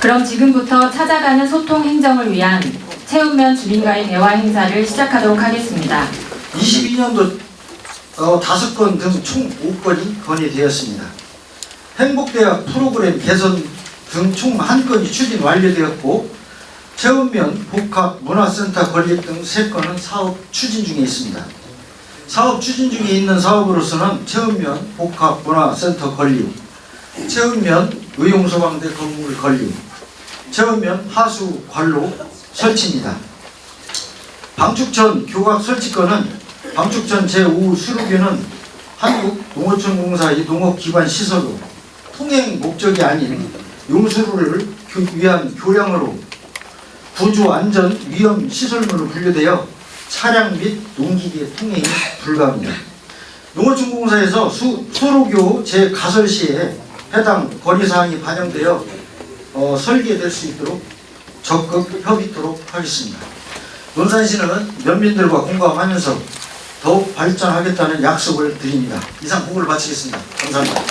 그럼 지금부터 찾아가는 소통 행정을 위한 체운면 주민과의 대화 행사를 시작하도록 하겠습니다. 22년도 5건 등 총 5건이 건의되었습니다. 행복대학 프로그램 개선 등 총 1건이 추진 완료되었고 체운면 복합 문화센터 건립 등 3건은 사업 추진 중에 있습니다. 사업 추진 중에 있는 사업으로서는 체운면 복합 문화센터 건립, 체운면 의용소방대 건물 건립, 체운면 하수 관로 설치입니다. 방축전 교각 설치권은 방축전 제5 수로교는 한국농어촌공사의 농업기반 시설로 통행 목적이 아닌 용수를 위한 교량으로 구조 안전 위험 시설물로 분류되어 차량 및 농기계 통행이 불가합니다. 농어촌공사에서 수로교 재가설 시에 해당 건의사항이 반영되어 설계될 수 있도록 적극 협의토록 하겠습니다. 논산시는 면민들과 공감하면서 더욱 발전하겠다는 약속을 드립니다. 이상 보고를 마치겠습니다. 감사합니다.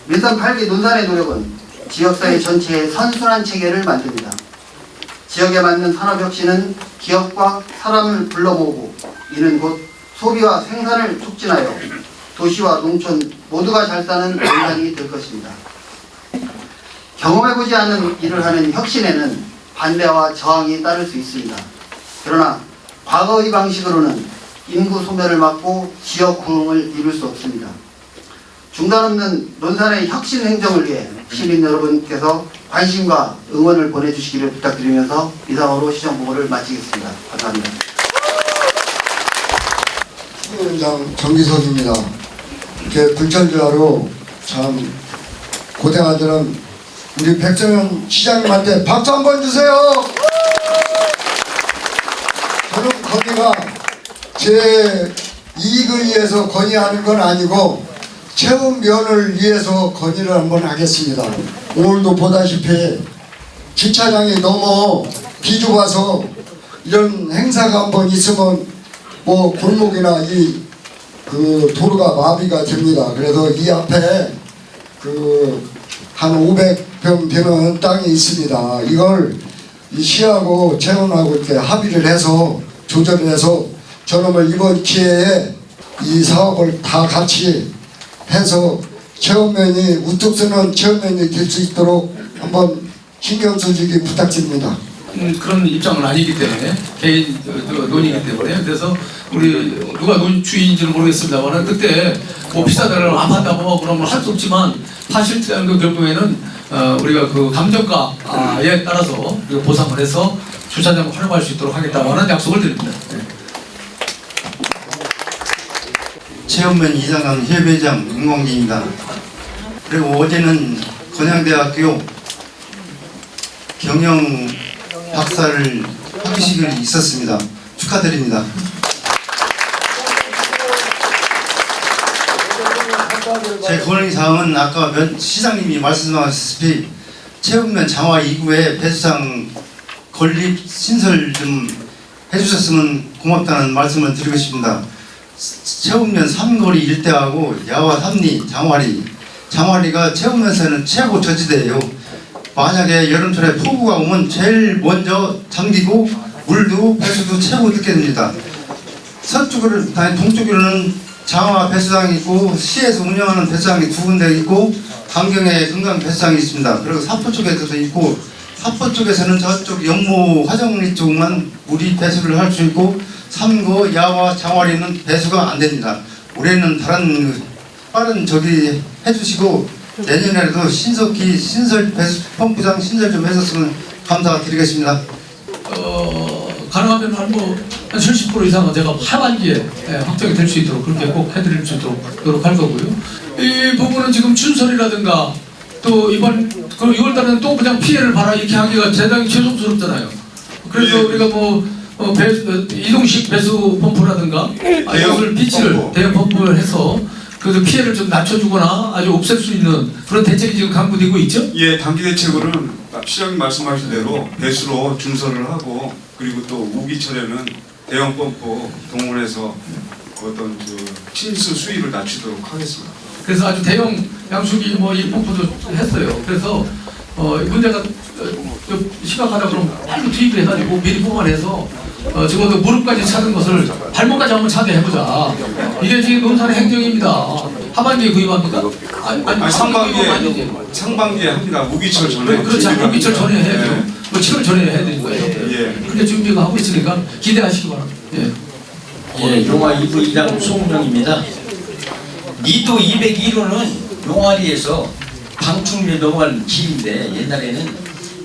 밀선 8기 논산의 노력은 지역사회 전체의 선순환 체계를 만듭니다. 지역에 맞는 산업혁신은 기업과 사람을 불러 모으고 이는 곧 소비와 생산을 촉진하여 도시와 농촌 모두가 잘 사는 논산이 될 것입니다. 경험해보지 않은 일을 하는 혁신에는 반대와 저항이 따를 수 있습니다. 그러나 과거의 방식으로는 인구 소멸을 막고 지역 구흥을 이룰 수 없습니다. 중단 없는 논산의 혁신 행정을 위해 시민 여러분께서 관심과 응원을 보내주시기를 부탁드리면서 이상으로 시정보고를 마치겠습니다. 감사합니다. 위원장 정기석입니다. 이렇게 불철주야로 참 고생하시는 우리 백정현 시장님한테 박수 한번 주세요. 저는 건의가 제 이익을 위해서 건의하는 건 아니고 체운면을 위해서 건의를 한번 하겠습니다. 오늘도 보다시피 주차장이 너무 비좁아서 이런 행사가 한번 있으면 뭐 골목이나 그 도로가 마비가 됩니다. 그래서 이 앞에 한 500평 되는 땅이 있습니다. 이걸 이 시하고 체운하고 이렇게 합의를 해서 조절을 해서 저놈을 이번 기회에 이 사업을 다 같이 해서 체운면이 우뚝 서는 체운면이 될 수 있도록 한번 신경 써주기 부탁드립니다. 그런 입장은 아니기 때문에 개인 논의이기 때문에 그래서 우리 누가 주인인지는 모르겠습니다만 그때 뭐 비싸다고 안 판다고 그러면 할 수 없지만 파실트라는 그 경우에는 우리가 그 감정가에 따라서 우리가 보상을 해서 주차장을 활용할 수 있도록 하겠다고 하는 약속을 드립니다. 네. 체험면 이상강 협회장 윤광진입니다. 그리고 어제는 건양대학교 경영 박사를 학식이 있었습니다. 축하드립니다. 제 건의사항은 아까 시장님이 말씀하셨다시피 체험면 장화 2구에 배수장 건립 신설 좀 해주셨으면 고맙다는 말씀을 드리고 싶습니다. 체험면 3거리 일대하고 야와 3리 장화리가 체험면에서는 최고 저지대예요. 만약에 여름철에 폭우가 오면 제일 먼저 잠기고 물도 배수도 최고 늦게 됩니다. 동쪽으로는 장화 배수장이 있고 시에서 운영하는 배수장이 2군데 있고 강경에 금강 배수장이 있습니다. 그리고 사포 쪽에서도 있고 사포 쪽에서는 저쪽 영모 화정리 쪽만 물이 배수를 할 수 있고 3구 야와 장화리는 배수가 안 됩니다. 올해는 다른 빠른 저기 해주시고 내년에도 신속히 신설 배수 펌프장 신설 좀 해줬으면 감사드리겠습니다. 가능하면 한 70% 이상은 제가 하반기에 확정이 될 수 있도록 그렇게 꼭 해드릴 수 있도록 노력할 거고요. 이 부분은 지금 준설이라든가 또 이번 그 6월달에는 또 그냥 피해를 봐라 이렇게 하기가 대단히 죄송스럽잖아요. 그래서 우리가 이동식 배수 펌프라든가 이것을 빛을 대형 펌프를 해서 그래서 피해를 좀 낮춰주거나 아주 없앨 수 있는 그런 대책이 지금 강구되고 있죠? 예, 단기 대책으로는 시장님 말씀하신 대로 배수로 준설을 하고 그리고 또 우기철에는 대형 펌프 동원해서 어떤 침수 수위를 낮추도록 하겠습니다. 그래서 아주 대형 양수기 이 펌프도 했어요. 그래서 문제가 심각하다 그러면 빨리 투입을 해가지고 미리 뽑아내서 적어도 무릎까지 차는 것을 발목까지 한번 차게 해보자. 이게 지금 논산의 행정입니다. 하반기에 구입합니까? 아니 상반기에 합니다. 우기철 전에. 그렇죠. 우기철 전에 해야죠. 7월 전에 해야 되는 거예요. 예. 근데 준비가 하고 있으니까 기대하시기 바랍니다. 예. 예, 용화 2부 2장 송웅정입니다. 니도 201호는 용화리에서 방충리 넘어가는 길인데 옛날에는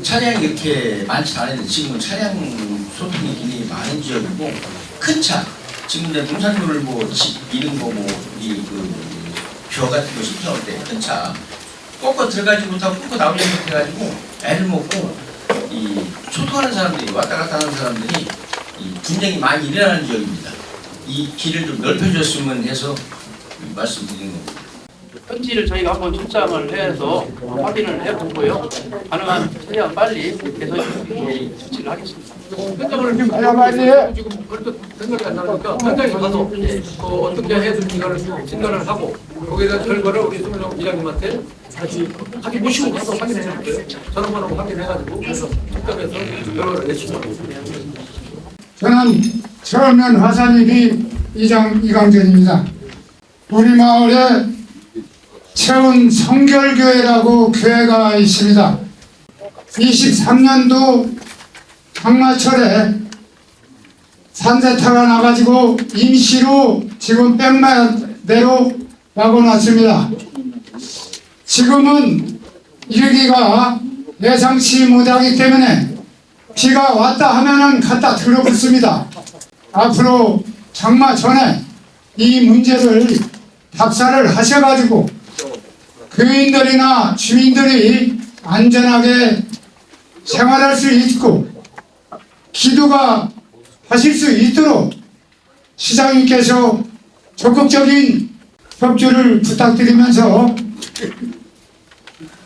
차량이 이렇게 많지 않았는데 지금은 차량 소통이 굉장히 많은 지역이고 큰 차, 지금 이제 농산물을 집 이런 거 벼 같은 거 시켜 나올 때 큰 차 꺾어 들어가지 못하고 꺾어 나오지 못해가지고 애를 먹고 이 초토하는 사람들이 왔다 갔다 하는 사람들이 이 분쟁이 많이 일어나는 지역입니다. 이 길을 좀 넓혀줬으면 해서 말씀드리는 겁니다. 현지를 저희가 한번 출장을 해서 확인을 해보고요. 가능한 최대한 빨리 개선 조치를 하겠습니다. 현장을 지금 벌써 생각이 안 나니까 현장에 가서 어떻게 해야 되는지를 진단을 하고 거기에 대한 결과를 우리 송영 이장님한테 같이 모시고 가서 확인해 볼게요. 전화만 하고 확인해가지고 그래서 직접해서 결과를 내시고 저는 체험면 화산이기 이장 이강전입니다. 우리 마을에 체운 성결교회라고 교회가 있습니다. 23년도 장마철에 산세타가 나가지고 임시로 지금 백마대로 막아놨습니다. 지금은 이르기가 예상치 못하기 때문에 비가 왔다 하면은 갖다 들어붙습니다. 앞으로 장마 전에 이 문제를 답사를 하셔가지고 교인들이나 주민들이 안전하게 생활할 수 있고 기도가 하실 수 있도록 시장님께서 적극적인 협조를 부탁드리면서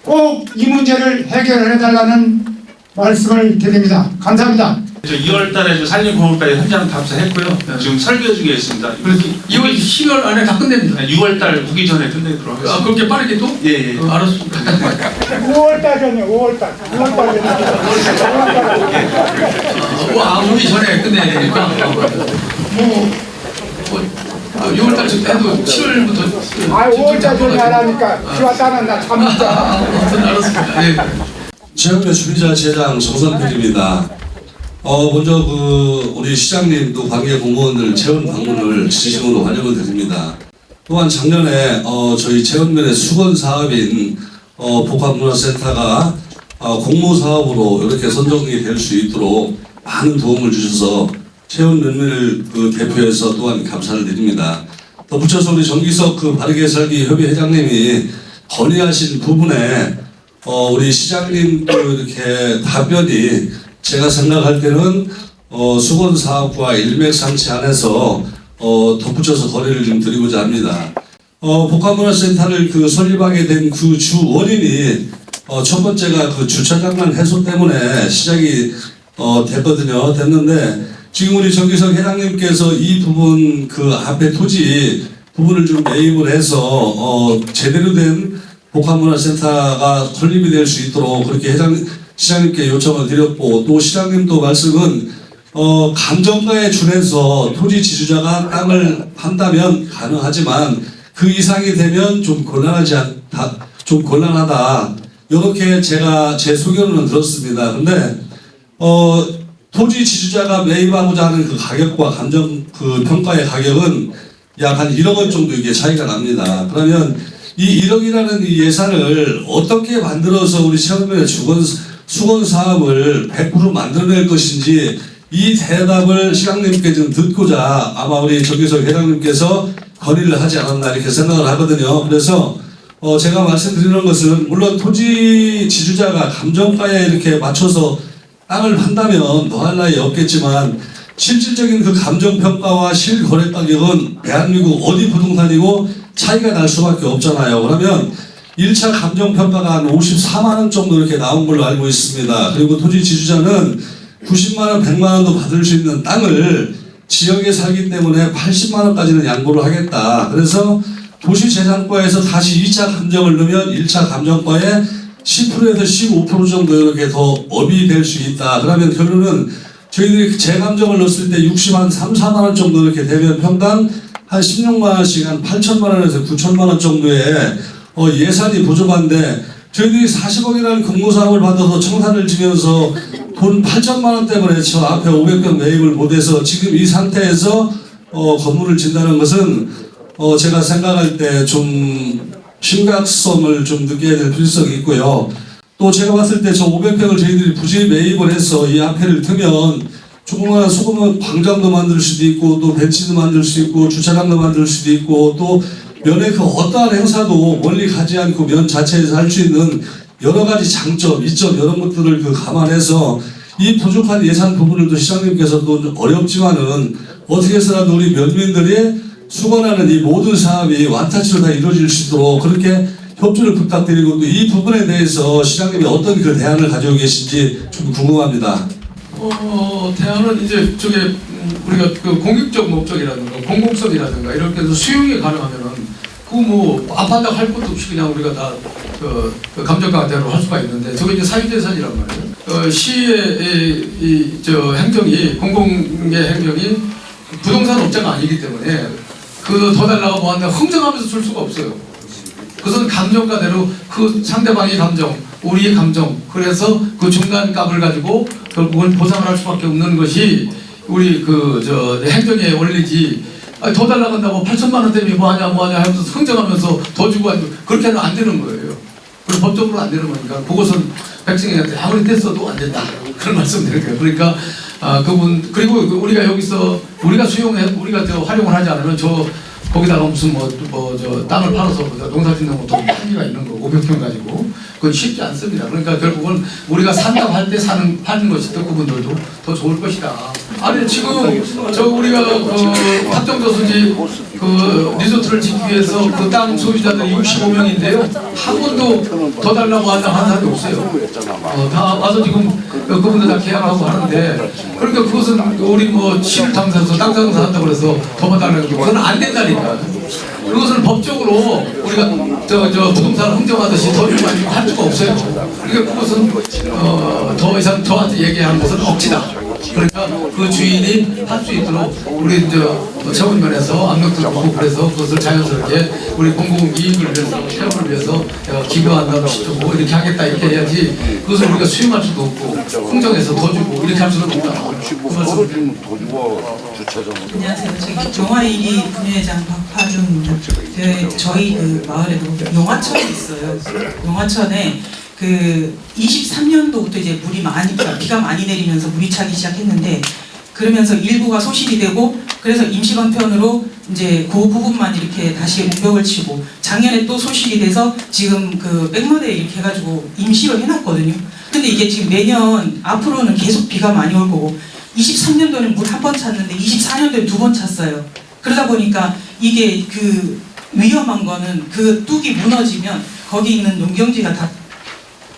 꼭 이 문제를 해결해 달라는 말씀을 드립니다. 감사합니다. 2월 달에 산림공원까지 현장 답사했고요. 지금 설계 중에 있습니다. 2월 10월 안에 다 끝냅니다. 6월 달 후기 전에 끝내도록 하겠습니다. 그렇게 빠르게 또? 예. 알았습니다. 5월달 전에 5월달 우리 전에 끝내야 되니까 6월달 쯤 해도 7월부터 5월달 전에 하라니까 비 왔다는 나 참는다. 알았습니다. 네. 체험면 주민자 제장 정선필입니다. 먼저 우리 시장님도 관계 공무원들 체험 방문을 진심으로 환영을 드립니다. 또한 작년에 저희 체험면의 수건 사업인 복합문화센터가 공모사업으로 이렇게 선정이 될 수 있도록 많은 도움을 주셔서 채원면밀을 대표해서 또한 감사를 드립니다. 덧붙여서 우리 정기석 바르게 살기 협의 회장님이 건의하신 부분에 우리 시장님도 이렇게 답변이 제가 생각할 때는 수건사업과 일맥상치 안에서 덧붙여서 건의를 좀 드리고자 합니다. 복합문화센터를 설립하게 된 그 주 원인이 첫 번째가 주차장만 해소 때문에 시작이 됐는데 지금 우리 정기석 회장님께서 이 부분 앞에 토지 부분을 좀 매입을 해서 제대로 된 복합문화센터가 설립이 될 수 있도록 그렇게 시장님께 요청을 드렸고, 또 시장님도 말씀은 감정가에 준해서 토지 지주자가 땅을 판다면 가능하지만 그 이상이 되면 좀 곤란하다. 이렇게 제가 제 소견은 들었습니다. 근데 토지 지주자가 매입하고자 하는 그 가격과 감정 평가의 가격은 약 한 1억 원 정도 이게 차이가 납니다. 그러면 이 1억이라는 이 예산을 어떻게 만들어서 우리 체험면의 수건 사업을 100% 만들어낼 것인지 이 대답을 시장님께 좀 듣고자 아마 우리 정기석 회장님께서 건의를 하지 않았나 이렇게 생각을 하거든요. 그래서 제가 말씀드리는 것은 물론 토지 지주자가 감정가에 이렇게 맞춰서 땅을 판다면 더할 나위 없겠지만 실질적인 그 감정평가와 실거래 가격은 대한민국 어디 부동산이고 차이가 날 수밖에 없잖아요. 그러면 1차 감정평가가 한 54만 원 정도 이렇게 나온 걸로 알고 있습니다. 그리고 토지 지주자는 90만 원, 100만 원도 받을 수 있는 땅을 지역에 살기 때문에 80만 원까지는 양보를 하겠다. 그래서 도시재산과에서 다시 2차 감정을 넣으면 1차 감정과에 10%에서 15% 정도 이렇게 더 업이 될 수 있다. 그러면 결론은 저희들이 재감정을 넣었을 때 60한 3, 4만 원 정도 이렇게 되면 평당 한 16만 원씩 한 8천만 원에서 9천만 원 정도의 예산이 부족한데 저희들이 40억이라는 공모사업을 받아서 청산을 지면서 돈 8천만 원 때문에 저 앞에 500평 매입을 못해서 지금 이 상태에서 건물을 짓는다는 것은 제가 생각할 때 좀 심각성을 좀 느껴야 될 필요성이 있고요. 또 제가 봤을 때 저 500평을 저희들이 부지 매입을 해서 이 앞에를 트면 조그마한 소규모 광장도 만들 수도 있고 또 벤치도 만들 수 있고 주차장도 만들 수도 있고 또 면의 그 어떠한 행사도 멀리 가지 않고 면 자체에서 할 수 있는 여러 가지 장점, 이점 이런 것들을 감안해서 이 부족한 예산 부분을 또 시장님께서도 어렵지만은 어떻게 해서라도 우리 면민들이 수건하는 이 모든 사업이 완타치로 다 이루어질 수 있도록 그렇게 협조를 부탁드리고 또 이 부분에 대해서 시장님이 어떤 그 대안을 가지고 계신지 좀 궁금합니다. 대안은 이제 저게 우리가 그 공익적 목적이라든가 공공성이라든가 이렇게 해서 수용이 가능하면은 그 뭐 아파트 할 것도 없이 그냥 우리가 다 그 감정가대로 할 수가 있는데 저게 이제 사유재산이란 말이에요. 시의 저 행정이 공공의 행정이 부동산 업자가 아니기 때문에 더 달라고 뭐 한다 흥정하면서 줄 수가 없어요. 그것은 감정가대로 그 상대방의 감정, 우리의 감정, 그래서 그 중간 값을 가지고 결국은 보상을 할 수밖에 없는 것이 우리 행정의 원리지. 더 달라고 한다고 8천만 원 때문에 뭐하냐 하면서 흥정하면서 더 주고 그렇게는 안 되는 거예요. 그리고 법적으로 안 되는 거니까 그것은 백성인한테 아무리 뗐어도 안 된다. 그런 말씀드린 거예요. 그러니까 그리고 우리가 여기서 우리가 활용을 하지 않으면 거기다가 무슨 땅을 팔아서 농사 짓는 것도 한계가 있는 거고 500평 가지고 그건 쉽지 않습니다. 그러니까 결국은 우리가 산다고 할 때 파는 것이 또 그분들도 더 좋을 것이다. 아니 지금 우리가 합정저수지 리조트를 짓기 위해서 그 땅 소유자들이 65명인데요. 한 번도 더 달라고 한 사람이 없어요. 다 와서 지금 그분들 다 계약하고 하는데 그러니까 그것은 우리 시를 당사해서 땅 장사한다고 그래서 더 달라는 게 그건 안 된다니까. 그것을 법적으로 우리가 부동산 흥정하듯이 더 주고 할 수가 없어요. 그러니까 그것은 더 이상 저한테 얘기하는 것은 억지다. 그러니까 그 주인이 할 수 있도록 우리 처분면에서 압력도 주고 그래서 그것을 자연스럽게 우리 공공 이익을 위해서 체험을 위해서 기부한다고 주고 이렇게 하겠다 이렇게 해야지 그것을 우리가 수용할 수도 없고 공정에서 더 주고 이렇게 할 수는 없다. 그 말씀을 드립니다. 안녕하세요. 저기 용화1위 분회장 박화중입니다. 저희 그 마을에도 용화천이 있어요. 용화천에 그 23년도부터 이제 비가 많이 내리면서 물이 차기 시작했는데 그러면서 일부가 소실이 되고 그래서 임시방편으로 이제 그 부분만 이렇게 다시 운벽을 치고 작년에 또 소실이 돼서 지금 그 백로대 이렇게 해가지고 임시로 해놨거든요. 근데 이게 지금 매년 앞으로는 계속 비가 많이 올 거고 23년도에는 물 한 번 찼는데 24년도에 2번 찼어요. 그러다 보니까 이게 그 위험한 거는 그 뚝이 무너지면 거기 있는 농경지가 다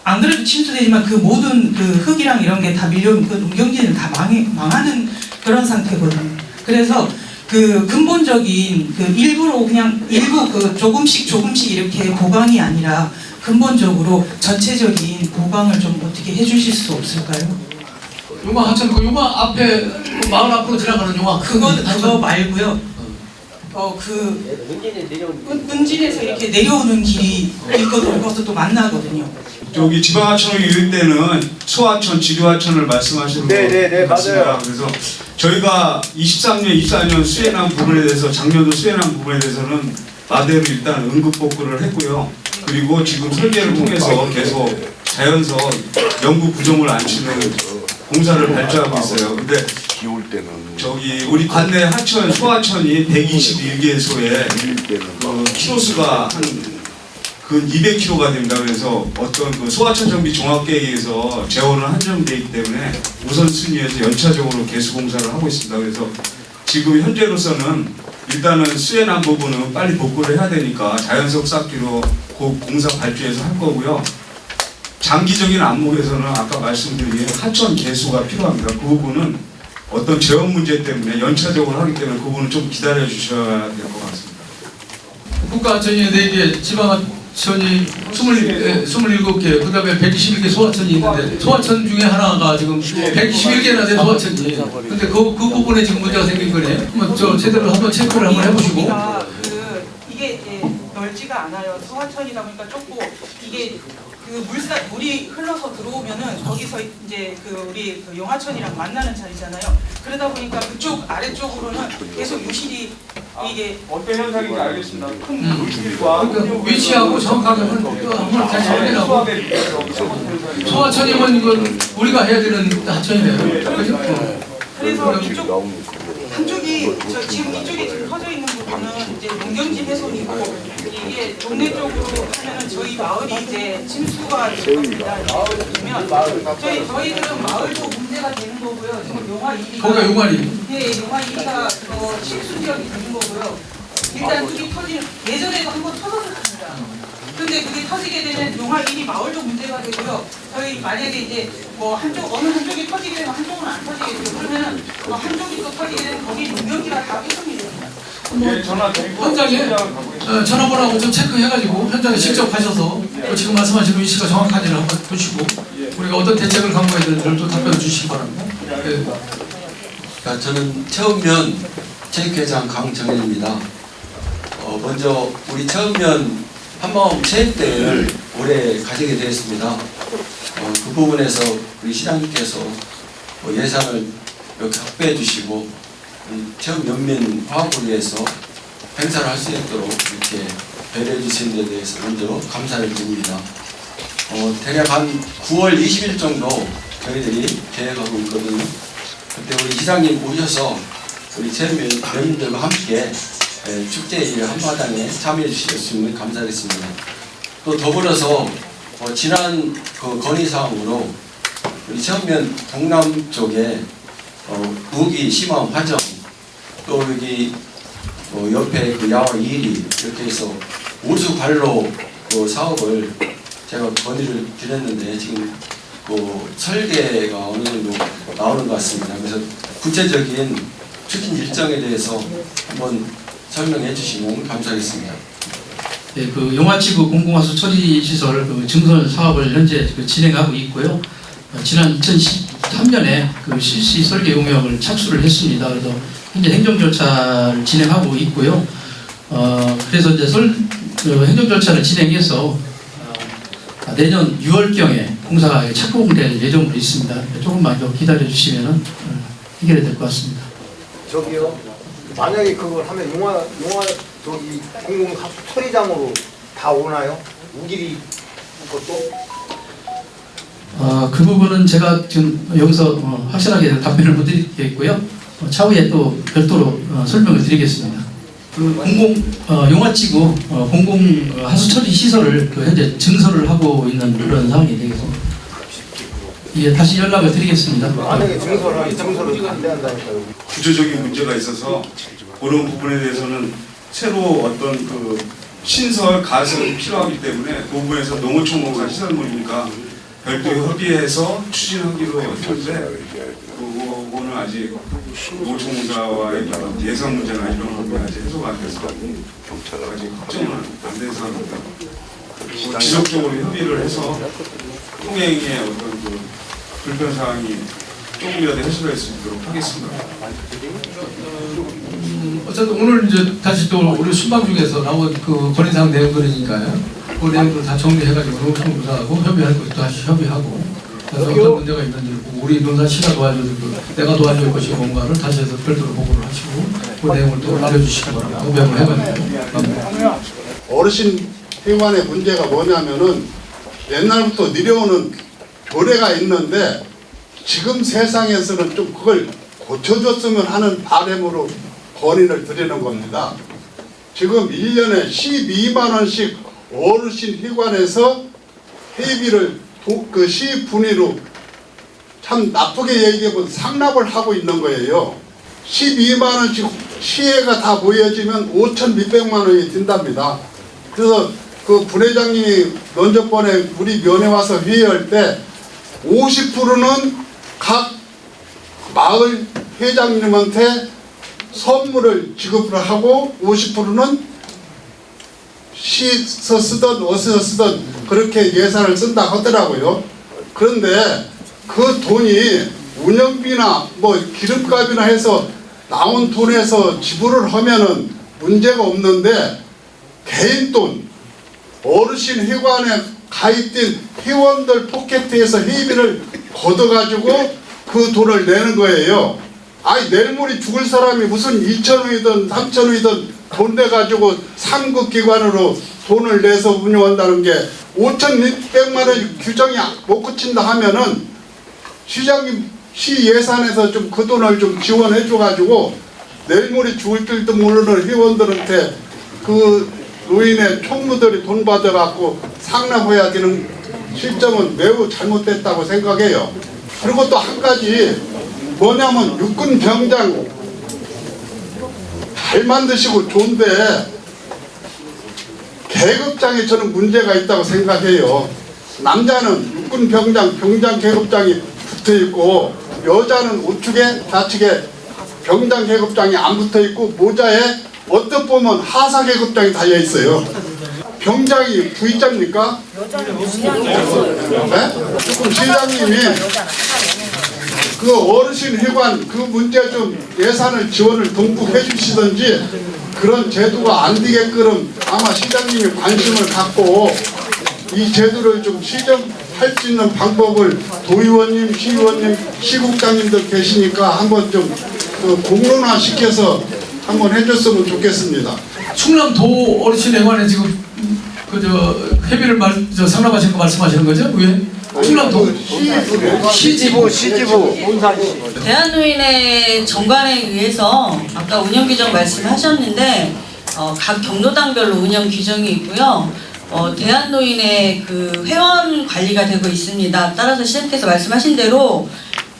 안 그래도 침수되지만 그 모든 그 흙이랑 이런 게 다 밀려오면 그 농경지는 다 망하는 그런 상태거든요. 그래서 그 근본적인 그 일부러 그냥 일부 그 조금씩 이렇게 보강이 아니라 근본적으로 전체적인 보강을 좀 어떻게 해주실 수 없을까요? 용화 하천 그 용화 앞에 그 마을 앞으로 지나가는 용화 그거 말고요. 은진에서 이렇게 내려오는 길이 있거든요. 그것도 또 만나거든요. 저기 지방하천을 이을 때는 소하천, 지류하천을 말씀하시는 거 맞습니다. 그래서 저희가 23년, 24년 수해난 부분에 대해서 작년도 수해난 부분에 대해서는 마대로 일단 응급복구를 했고요. 그리고 지금 설계를 통해서 계속 자연서 영구 구정을 앉히는 공사를 발주하고 있어요. 근데 저기 우리 관내 하천, 소하천이 121개소에 그 키로수가 한 근 200km가 됩니다. 그래서 어떤 그 소하천 정비 종합계획에서 재원은 한정되어 있기 때문에 우선순위에서 연차적으로 개수 공사를 하고 있습니다. 그래서 지금 현재로서는 일단은 수해난 부분은 빨리 복구를 해야 되니까 자연석 쌓기로 공사 발주해서 할 거고요. 장기적인 안목에서는 아까 말씀드린 하천 개수가 필요합니다. 그 부분은 어떤 재원 문제 때문에 연차적으로 하기 때문에 그 부분은 좀 기다려 주셔야 될 것 같습니다. 국가하천이 4개, 지방하천이 27개, 그 다음에 121개 소하천이 있는데 소하천 중에 하나가 지금 121개나 된 소하천이 근데 그 부분에 지금 문제가 생긴 거네요. 한번 제대로 한번 체크를 한번 해보시고 이게 이제 넓지가 않아요. 소하천이다 보니까 좁고 이게 그 물이 흘러서 들어오면은 거기서 이제 그 우리 그 용화천이랑 만나는 자리잖아요. 그러다 보니까 그쪽 아래쪽으로는 계속 유실이 이게 어떤 현상인지 알겠습니다. 큰 그러니까 위치하고 정확하게 한번 다시 확인하고 소하천이면 이건 우리가 해야 되는 하천이네요. 그래서 이쪽 한쪽이 지금 이쪽에 지금 터져 있는 부분은 이제 농경지 훼손이고 이게 동네 쪽으로 하면은 저희 마을이 이제 침수가 될 겁니다. 그러면 저희들은 마을도 문제가 되는 거고요. 지금 용화 1위가 거기가 용화리. 네, 용화 1위가 침수 지역이 되는 거고요. 일단 그게 예전에도 한번 터졌습니다. 근데 그게 터지게 되면 용화 1위 마을도 문제가 되고요. 저희 만약에 이제 뭐 어느 한쪽이 터지게 되면 한쪽은 안 터지게 되고 그러면은 한쪽이 또 터지게 되면 거기 농경지가 다 훼손이 됩니다. 현장에 전화번호하고 좀 체크해가지고 현장에 직접 가셔서 지금 말씀하신 위치가 정확한지를 한번 보시고 우리가 어떤 대책을 강구해야 되는지를 또 답변을 주시기 바랍니다. 네. 저는 체험면 체육회장 강정현입니다. 먼저 우리 체험면 한마음 체육대회를 올해 가지게 되었습니다. 그 부분에서 우리 시장님께서 예산을 이렇게 확보해 주시고 체험 연민 화합을 위해서 행사를 할 수 있도록 이렇게 배려해 주신 데 대해서 먼저 감사를 드립니다. 대략 한 9월 20일 정도 저희들이 계획하고 있거든요. 그때 우리 시장님 오셔서 우리 체험 연민들과 함께 축제의 한마당에 참여해 주셨으면 감사하겠습니다. 또 더불어서 지난 그 건의사항으로 우리 체험면 동남 쪽에 우기 심화 화정 또 여기 옆에 그 야화 2리 이렇게 해서 우수 관로 그 사업을 제가 건의를 드렸는데 지금 설계가 어느 정도 나오는 것 같습니다. 그래서 구체적인 추진 일정에 대해서 한번 설명해 주시면 감사하겠습니다. 네, 그 용화지구 공공화수 처리시설 증설 사업을 현재 진행하고 있고요. 지난 2010 3년에 그 실시 설계 용역을 착수를 했습니다. 그래서 현재 행정 절차를 진행하고 있고요. 그래서 이제 행정 절차를 진행해서 내년 6월경에 공사가 착공될 예정으로 있습니다. 조금만 더 기다려 주시면 해결이 될 것 같습니다. 저기요. 만약에 그걸 하면 용화 저기 공공 처리장으로 다 오나요? 우길이 것도? 그 부분은 제가 지금 여기서 확실하게 답변을 못 드리겠고요. 차후에 또 별도로 설명을 드리겠습니다. 그 용화지구 공공 하수 처리 시설을 현재 증설을 하고 있는 그런 상황이 되겠습니다. 예, 다시 연락을 드리겠습니다. 만약에 증설을 안 된다니까요. 구조적인 문제가 있어서 그런 부분에 대해서는 새로 어떤 그 신설 가설이 필요하기 때문에 그 부분에서 농어촌공사 시설물이니까 별도 협의해서 추진하기로 했는데 그거는 아직 농어촌공사와의 예산 문제나 이런 부분이 아직 해소가 안 돼서 아직 확정은 안 된 상황입니다. 지속적으로 협의를 해서 통행의 어떤 그 불편 사항이 조금이라도 해소될 수 있도록 하겠습니다. 어쨌든 오늘 이제 다시 또 우리 순방 중에서 나온 그 건의사항 내용들이니까요. 그 내용들 다 정리해가지고 농촌공사하고 협의할 것도 다시 협의하고 그래서 어떤 문제가 있는지 보고 우리 농사시가 도와줄 내가 도와줄 것이 뭔가를 다시 해서 별도로 보고를 하시고 그 내용을 또 알려주시기 바랍니다. 협의를 해가지고. 어르신 회관의 문제가 뭐냐면은 옛날부터 내려오는 교례가 있는데 지금 세상에서는 좀 그걸 고쳐줬으면 하는 바람으로 건의를 드리는 겁니다. 지금 1년에 12만 원씩 어르신 회관에서 회비를 그 시 분위로 참 나쁘게 얘기해보면 상납을 하고 있는 거예요. 12만 원씩 시혜가 다 모여지면 5천 몇백만 원이 든답니다. 그래서 그 부회장님이 면접번에 우리 면회 와서 회의할 때 50%는 각 마을 회장님한테 선물을 지급을 하고 50%는 시에서 쓰던 어디서 쓰던 그렇게 예산을 쓴다 하더라고요. 그런데 그 돈이 운영비나 뭐 기름값이나 해서 나온 돈에서 지불을 하면은 문제가 없는데 개인 돈 어르신 회관에 가입된 회원들 포켓에서 회비를 걷어가지고 그 돈을 내는 거예요. 아니 내일 모레 죽을 사람이 무슨 2,000원이든 3,000원이든 돈 내가지고 3급 기관으로 돈을 내서 운영한다는 게 5,600만 원 규정이 못 그친다 하면은 시장님 시 예산에서 좀 그 돈을 좀 지원해 줘가지고 내일 모레 죽을 줄도 모르는 회원들한테 그 노인의 총무들이 돈 받아갖고 상납해야 되는 실정은 매우 잘못됐다고 생각해요. 그리고 또 한 가지 뭐냐면 육군 병장 잘 만드시고 좋은데 계급장에 저는 문제가 있다고 생각해요. 남자는 육군 병장 계급장이 붙어있고 여자는 우측에 좌측에 병장 계급장이 안 붙어있고 모자에 어떻게 보면 하사 계급장이 달려있어요. 병장이 V자입니까? 네? 조금 시장님이 그 어르신 회관 그 문제 좀 예산을 지원을 듬뿍 해주시든지 그런 제도가 안 되게끔 아마 시장님이 관심을 갖고 이 제도를 좀 시정할 수 있는 방법을 도의원님, 시의원님, 시국장님들 계시니까 한번 좀 그 공론화 시켜서 한번 해줬으면 좋겠습니다. 충남도 어르신회관에 지금 그저 회비를 상납하신 거 말씀하시는 거죠? 왜? 충남도 시지부 대한노인의 정관에 의해서 아까 운영 규정 말씀하셨는데 각 경로당별로 운영 규정이 있고요. 대한노인의 그 회원 관리가 되고 있습니다. 따라서 시장님께서 말씀하신 대로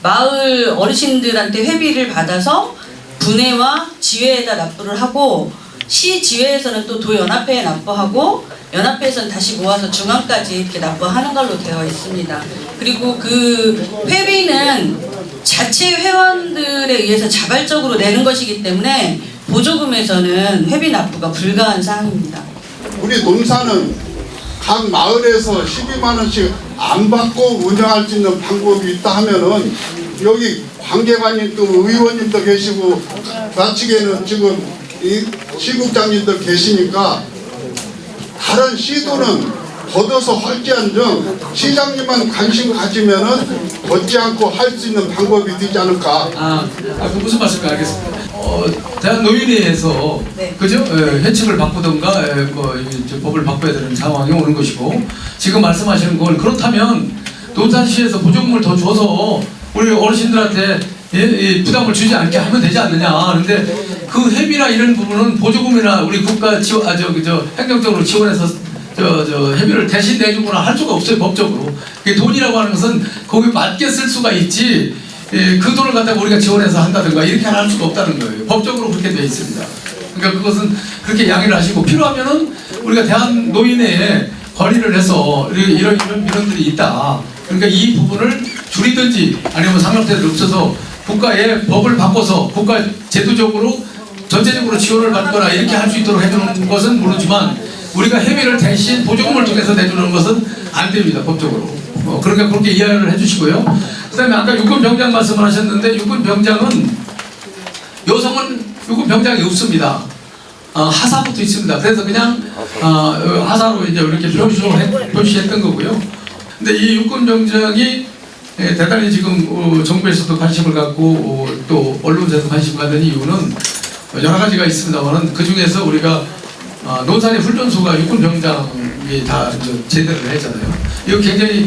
마을 어르신들한테 회비를 받아서 분회와 지회에다 납부를 하고 시 지회에서는 또 도연합회에 납부하고 연합회에서는 다시 모아서 중앙까지 이렇게 납부하는 걸로 되어 있습니다. 그리고 그 회비는 자체 회원들에 의해서 자발적으로 내는 것이기 때문에 보조금에서는 회비 납부가 불가한 사항입니다. 우리 논사는 각 마을에서 12만 원씩 안 받고 운영할 수 있는 방법이 있다 하면은 여기 관계관님도 의원님도 계시고 좌측에는 지금 이 시국장님들 계시니까 다른 시도는 걷어서 할지언정 시장님만 관심 가지면은 걷지 않고 할 수 있는 방법이 되지 않을까. 그 무슨 말씀인지 알겠습니다. 대한노인회에서 네. 그죠? 회칙을 바꾸던가 이제 법을 바꿔야 되는 상황이 오는 것이고 지금 말씀하시는 건 그렇다면 논산시에서 보조금을 더 줘서 우리 어르신들한테 부담을 주지 않게 하면 되지 않느냐. 그런데 그 회비나 이런 부분은 보조금이나 우리 국가 지원, 행정적으로 지원해서 회비를 대신 내주거나 할 수가 없어요, 법적으로. 돈이라고 하는 것은 거기 맞게 쓸 수가 있지, 그 돈을 갖다가 우리가 지원해서 한다든가 이렇게 할 수가 없다는 거예요. 법적으로 그렇게 되어 있습니다. 그러니까 그것은 그렇게 양해를 하시고, 필요하면은 우리가 대한노인회에 건의를 해서 이런 민원들이 있다. 그러니까 이 부분을 줄이든지 아니면 상납대를 없어서 국가의 법을 바꿔서 국가 제도적으로 전체적으로 지원을 받거나 이렇게 할 수 있도록 해주는 것은 모르지만 우리가 회비를 대신 보조금을 통해서 내주는 것은 안 됩니다, 법적으로. 그러니까 그렇게 이해를 해주시고요. 그 다음에 아까 육군병장 말씀을 하셨는데, 육군병장은 여성은 육군병장이 없습니다. 하사부터 있습니다. 그래서 그냥 하사로 이제 이렇게 표시했던 거고요. 근데 이 육군병장이 대단히 지금 정부에서도 관심을 갖고 또 언론에서도 관심을 갖는 이유는 여러 가지가 있습니다만, 그 중에서 우리가 논산의 훈련소가 육군병장이 다 제대를 했잖아요. 이거 굉장히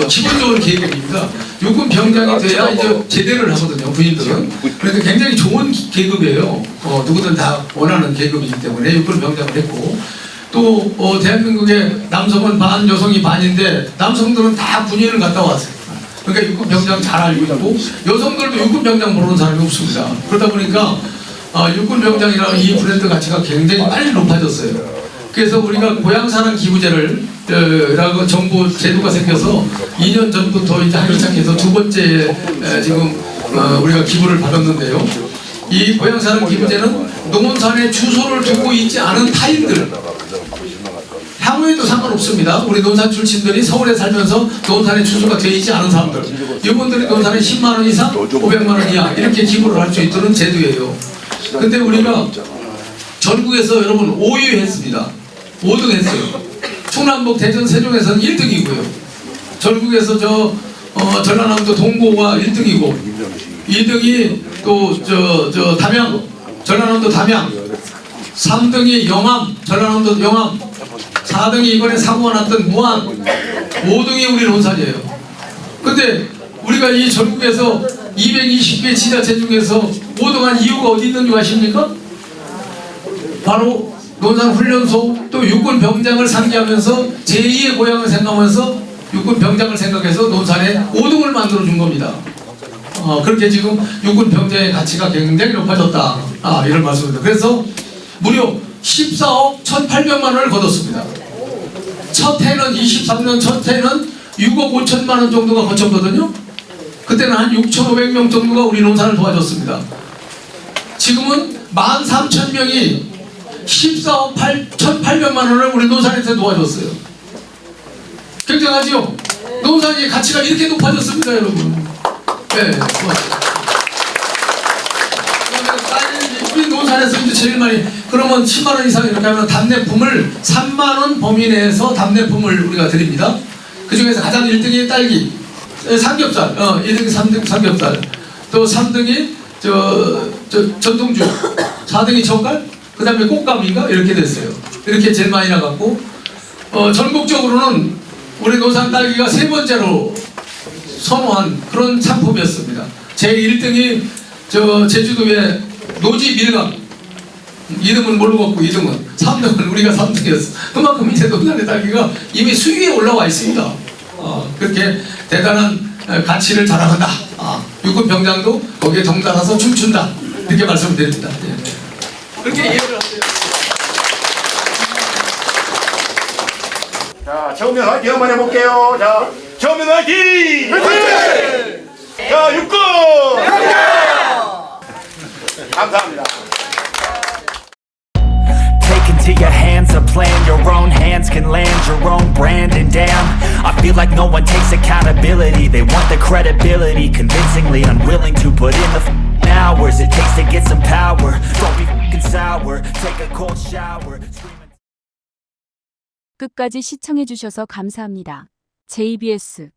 기본적으로 계급입니다. 육군병장이 돼야 이제 제대를 하거든요, 군인들은. 그러니까 굉장히 좋은 계급이에요. 누구든 다 원하는 계급이기 때문에 육군병장을 했고, 또 대한민국의 남성은 반, 여성이 반인데 남성들은 다 군인을 갔다 왔어요. 그러니까 육군병장 잘 알고 있고, 여성들도 육군병장 모르는 사람이 없습니다. 그러다 보니까 육군병장이라는 이 브랜드 가치가 굉장히 빨리 높아졌어요. 그래서 우리가 고향사랑 기부제를 라고 정부 제도가 생겨서 2년 전부터 이제 하기 시작해서 두 번째 지금 우리가 기부를 받았는데요. 이 고향사랑 기부제는 농원산에 주소를 두고 있지 않은 타인들, 향후에도 상관없습니다. 우리 논산 출신들이 서울에 살면서 논산에 주소가 되어 있지 않은 사람들, 이분들이 논산에 10만 원 이상, 500만 원 이하 이렇게 기부를 할 수 있도록 제도예요. 근데 우리가 전국에서 여러분 5위 했습니다. 5등 했어요. 충남북, 대전, 세종에서는 1등이고요. 전국에서 전라남도 동고가 1등이고, 2등이 또 담양, 전라남도 담양, 3등이 영암, 전라남도 영암, 4등이 이번에 사고가 났던 무안, 5등이 우리 논산이에요. 근데 우리가 이 전국에서 220개 지자체 중에서 5등한 이유가 어디 있는 줄 아십니까? 바로 논산 훈련소, 또 육군병장을 상기하면서 제2의 고향을 생각하면서 육군병장을 생각해서 논산에 5등을 만들어 준 겁니다. 그렇게 지금 육군병장의 가치가 굉장히 높아졌다, 이런 말씀입니다. 그래서 무려 14억 1,800만 원을 거뒀습니다. 첫 해는 23년 첫 해는 6억 5천만 원 정도가 거쳤거든요. 그때는 한 6,500명 정도가 우리 논산을 도와줬습니다. 지금은 13,000명이 14억 1,800만 원을 우리 논산에서 도와줬어요. 굉장하지요? 논산의 가치가 이렇게 높아졌습니다, 여러분. 네, 우리 논산에서 이제 제일 많이, 그러면 10만 원 이상 이렇게 하면 답례품을 3만 원 범위 내에서 답례품을 우리가 드립니다. 그 중에서 가장 1등이 딸기, 삼겹살, 2등이 3등 삼겹살, 또 3등이 전통주, 4등이 젓갈, 그 다음에 꽃감인가 이렇게 됐어요. 이렇게 제일 많이 나갔고, 전국적으로는 우리 논산 딸기가 세 번째로 선호한 그런 상품이었습니다. 제 1등이 제주도의 노지 밀감, 2등은 모르겠고 2등은, 3등은 우리가 3등이었어. 그만큼 이제 논산의 딸기가 이미 수위에 올라와 있습니다. 그렇게 대단한 가치를 자랑한다. 육군병장도 거기에 덩달아서 춤춘다. 이렇게 말씀을 드립니다. 그렇게 이해를 하세요. 자, 처음에 화이팅 한번 해볼게요. 자, 처음에 화이팅! 화이팅! 자, 육군! 감사합니다. into your hands a plan. Your own hands can land your own brand. And damn, I feel like no one takes accountability. They want the credibility, convincingly unwilling to put in the hours it takes to get some power. Don't be f***ing sour, take a cold shower. 끝까지 시청해주셔서 감사합니다. JBS